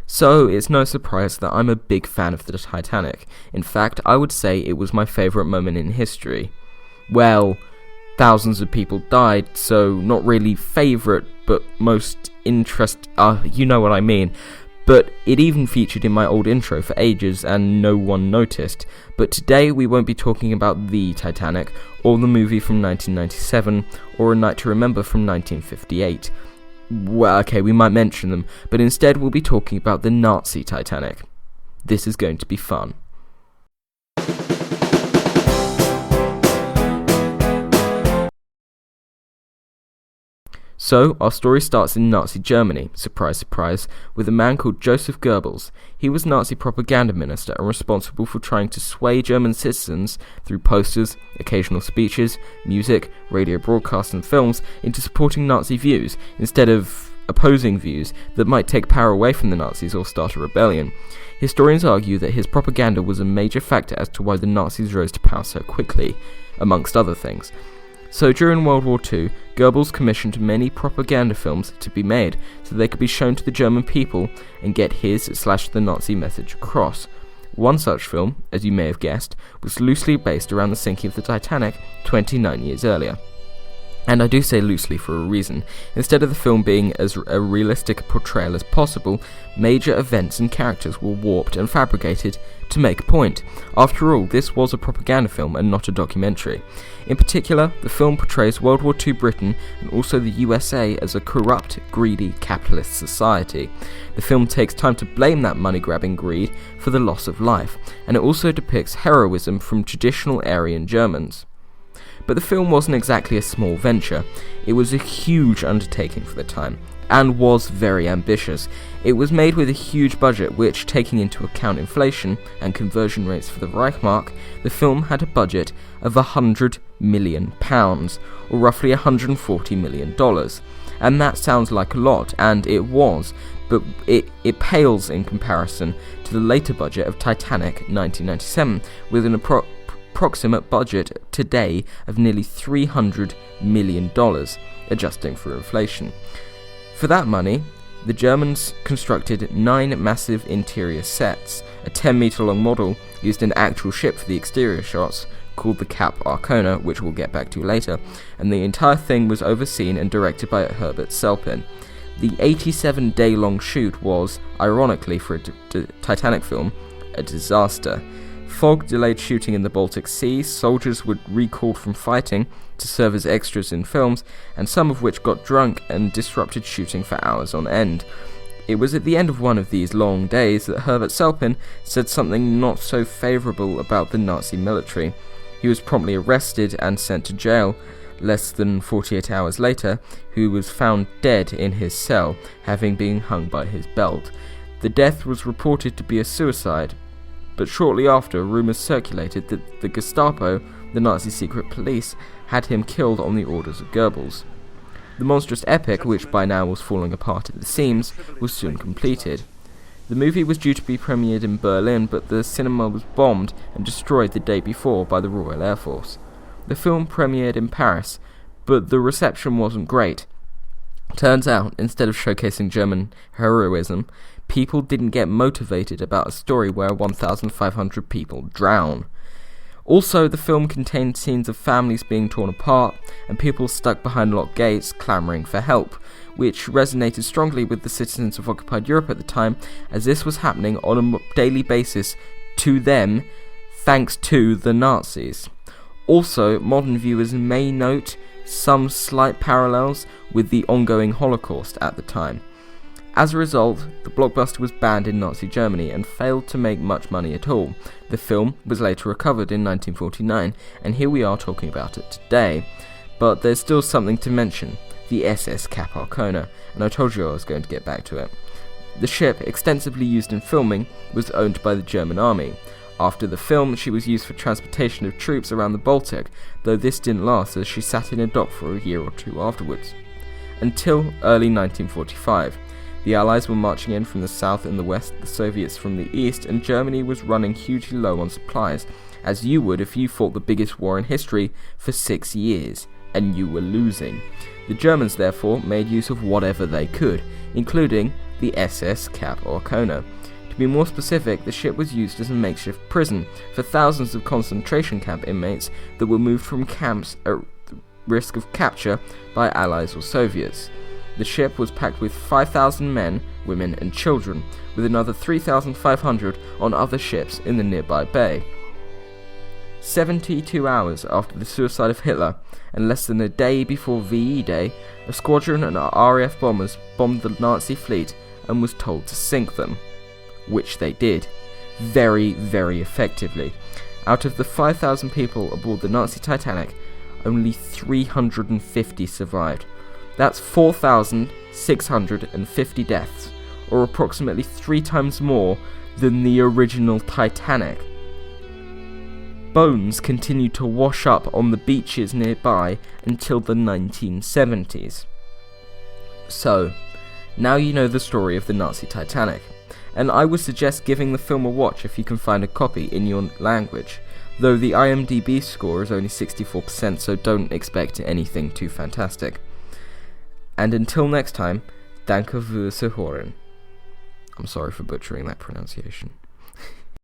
So, it's no surprise that I'm a big fan of the Titanic. In fact, I would say it was my favourite moment in history. Well, thousands of people died, so not really favourite, but most you know what I mean. But it even featured in my old intro for ages and no one noticed. But today we won't be talking about the Titanic, or the movie from 1997, or A Night to Remember from 1958. Well, okay, we might mention them, but instead we'll be talking about the Nazi Titanic. This is going to be fun. So, our story starts in Nazi Germany, surprise surprise, with a man called Joseph Goebbels. He was Nazi propaganda minister and responsible for trying to sway German citizens through posters, occasional speeches, music, radio broadcasts and films into supporting Nazi views, instead of opposing views that might take power away from the Nazis or start a rebellion. Historians argue that his propaganda was a major factor as to why the Nazis rose to power so quickly, amongst other things. So during World War II, Goebbels commissioned many propaganda films to be made so they could be shown to the German people and get his/the Nazi message across. One such film, as you may have guessed, was loosely based around the sinking of the Titanic 29 years earlier. And I do say loosely for a reason. Instead of the film being as a realistic portrayal as possible, major events and characters were warped and fabricated to make a point. After all, this was a propaganda film and not a documentary. In particular, the film portrays World War II Britain and also the USA as a corrupt, greedy, capitalist society. The film takes time to blame that money-grabbing greed for the loss of life, and it also depicts heroism from traditional Aryan Germans. But the film wasn't exactly a small venture. It was a huge undertaking for the time, and was very ambitious. It was made with a huge budget which, taking into account inflation and conversion rates for the Reichsmark, the film had a budget of £100 million, or roughly $140 million. And that sounds like a lot, and it was, but it pales in comparison to the later budget of Titanic 1997, with an approximate budget today of nearly $300 million, adjusting for inflation. For that money, the Germans constructed 9 massive interior sets. A 10-metre-long model used an actual ship for the exterior shots, called the Cap Arcona, which we'll get back to later, and the entire thing was overseen and directed by Herbert Selpin. The 87-day-long shoot was, ironically for a Titanic film, a disaster. Fog delayed shooting in the Baltic Sea, soldiers were recalled from fighting to serve as extras in films, and some of which got drunk and disrupted shooting for hours on end. It was at the end of one of these long days that Herbert Selpin said something not so favourable about the Nazi military. He was promptly arrested and sent to jail. Less than 48 hours later, he was found dead in his cell, having been hung by his belt. The death was reported to be a suicide, but shortly after, rumours circulated that the Gestapo, the Nazi secret police, had him killed on the orders of Goebbels. The monstrous epic, which by now was falling apart at the seams, was soon completed. The movie was due to be premiered in Berlin, but the cinema was bombed and destroyed the day before by the Royal Air Force. The film premiered in Paris, but the reception wasn't great. Turns out, instead of showcasing German heroism, people didn't get motivated about a story where 1,500 people drown. Also, the film contained scenes of families being torn apart and people stuck behind locked gates clamouring for help, which resonated strongly with the citizens of occupied Europe at the time, as this was happening on a daily basis to them, thanks to the Nazis. Also, modern viewers may note some slight parallels with the ongoing Holocaust at the time. As a result, the blockbuster was banned in Nazi Germany and failed to make much money at all. The film was later recovered in 1949, and here we are talking about it today. But there's still something to mention, the SS Cap Arcona, and I told you I was going to get back to it. The ship, extensively used in filming, was owned by the German army. After the film, she was used for transportation of troops around the Baltic, though this didn't last as she sat in a dock for a year or two afterwards. Until early 1945. The Allies were marching in from the south and the west, the Soviets from the east, and Germany was running hugely low on supplies, as you would if you fought the biggest war in history for 6 years, and you were losing. The Germans therefore made use of whatever they could, including the SS Cap or Kona. To be more specific, the ship was used as a makeshift prison for thousands of concentration camp inmates that were moved from camps at risk of capture by Allies or Soviets. The ship was packed with 5,000 men, women and children, with another 3,500 on other ships in the nearby bay. 72 hours after the suicide of Hitler, and less than a day before VE Day, a squadron of RAF bombers bombed the Nazi fleet and was told to sink them. Which they did, very, very effectively. Out of the 5,000 people aboard the Nazi Titanic, only 350 survived. That's 4,650 deaths, or approximately 3 times more than the original Titanic. Bones continued to wash up on the beaches nearby until the 1970s. So, now you know the story of the Nazi Titanic, and I would suggest giving the film a watch if you can find a copy in your language, though the IMDb score is only 64%, so don't expect anything too fantastic. And until next time, danke fürs Hören. I'm sorry for butchering that pronunciation.